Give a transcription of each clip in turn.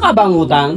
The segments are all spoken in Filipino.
Masama ba ang utang?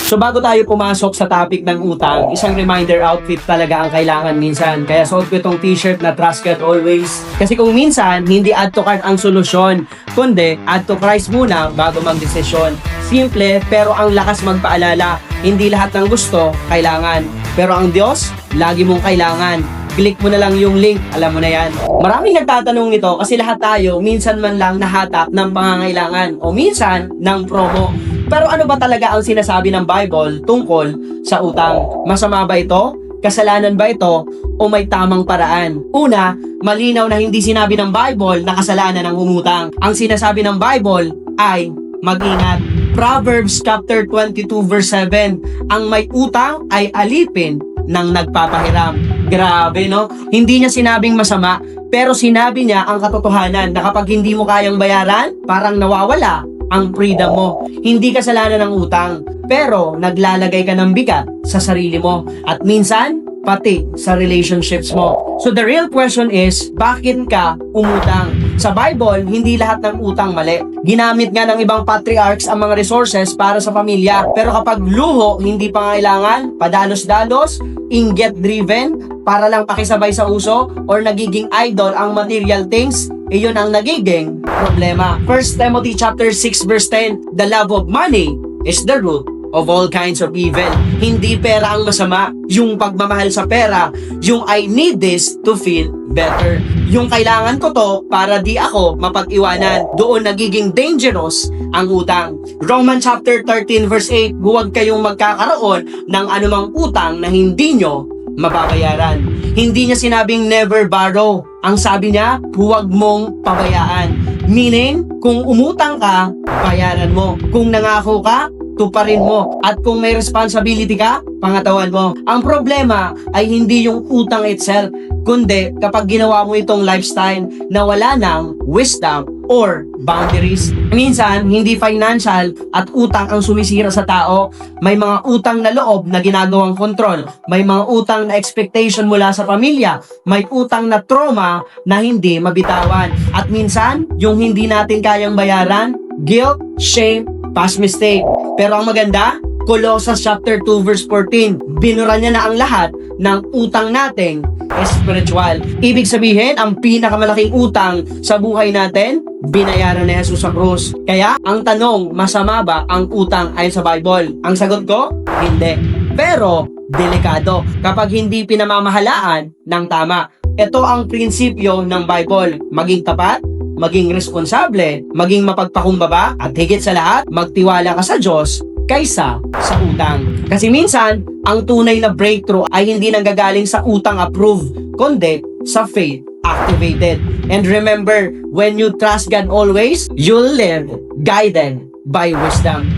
So bago tayo pumasok sa topic ng utang, isang reminder outfit talaga ang kailangan minsan. Kaya suot ko itong t-shirt na Trust God Always. Kasi kung minsan, hindi add to cart ang solusyon, kundi add to Christ muna bago magdesisyon. Simple pero ang lakas magpaalala. Hindi lahat ng gusto, kailangan. Pero ang Diyos, lagi mong kailangan. Click mo na lang yung link, alam mo na yan. Maraming nagtatanong nito kasi lahat tayo minsan man lang nahatak ng pangangailangan o minsan ng promo. Pero ano ba talaga ang sinasabi ng Bible tungkol sa utang? Masama ba ito? Kasalanan ba ito? O may tamang paraan? Una, malinaw na hindi sinabi ng Bible na kasalanan ang umutang. Ang sinasabi ng Bible ay mag-ingat. Proverbs chapter 22 verse 7, ang may utang ay alipin ng nagpapahiram. Grabe, no? Hindi niya sinabing masama, pero sinabi niya ang katotohanan na kapag hindi mo kayang bayaran, parang nawawala ang freedom mo. Hindi kasalanan ng utang, pero naglalagay ka ng bigat sa sarili mo at minsan, pati sa relationships mo. So the real question is, bakit ka umutang? Sa Bible, hindi lahat ng utang mali. Ginamit nga ng ibang patriarchs ang mga resources para sa pamilya. Pero kapag luho, hindi pangailangan, padalos-dalos, inget-driven, para lang pakisabay sa uso, or nagiging idol ang material things, iyon ang nagiging problema. 1 Timothy chapter 6 verse 10, the love of money is the root of all kinds of evil. Hindi pera ang masama, yung pagmamahal sa pera, yung I need this to feel better. Yung kailangan ko to para di ako mapag-iwanan. Doon nagiging dangerous ang utang. Romans chapter 13 verse 8, huwag kayong magkakaroon ng anumang utang na hindi nyo mababayaran. Hindi niya sinabing never borrow. Ang sabi niya, huwag mong pabayaan. Meaning, kung umutang ka, bayaran mo. Kung nangako ka, tuparin mo. At kung may responsibility ka, pangatawan mo. Ang problema ay hindi yung utang itself, kundi kapag ginawa mo itong lifestyle na wala ng wisdom or boundaries. Minsan, hindi financial at utang ang sumisira sa tao. May mga utang na loob na ginagawang kontrol. May mga utang na expectation mula sa pamilya. May utang na trauma na hindi mabitawan. At minsan, yung hindi natin kayang bayaran, guilt, shame, past mistake. Pero ang maganda, Colossians chapter 2 verse 14, binura niya na ang lahat ng utang nating spiritual. Ibig sabihin, ang pinakamalaking utang sa buhay natin, binayaran ni Jesus sa krus. Kaya, ang tanong, masama ba ang utang ayon sa Bible? Ang sagot ko, hindi. Pero, delikado kapag hindi pinamamahalaan ng tama. Ito ang prinsipyo ng Bible, maging tapat, maging responsable, maging mapagpakumbaba, at higit sa lahat, magtiwala ka sa Diyos kaysa sa utang. Kasi minsan, ang tunay na breakthrough ay hindi nanggagaling sa utang approved, kundi sa faith activated. And remember, when you trust God always, you'll live guided by wisdom.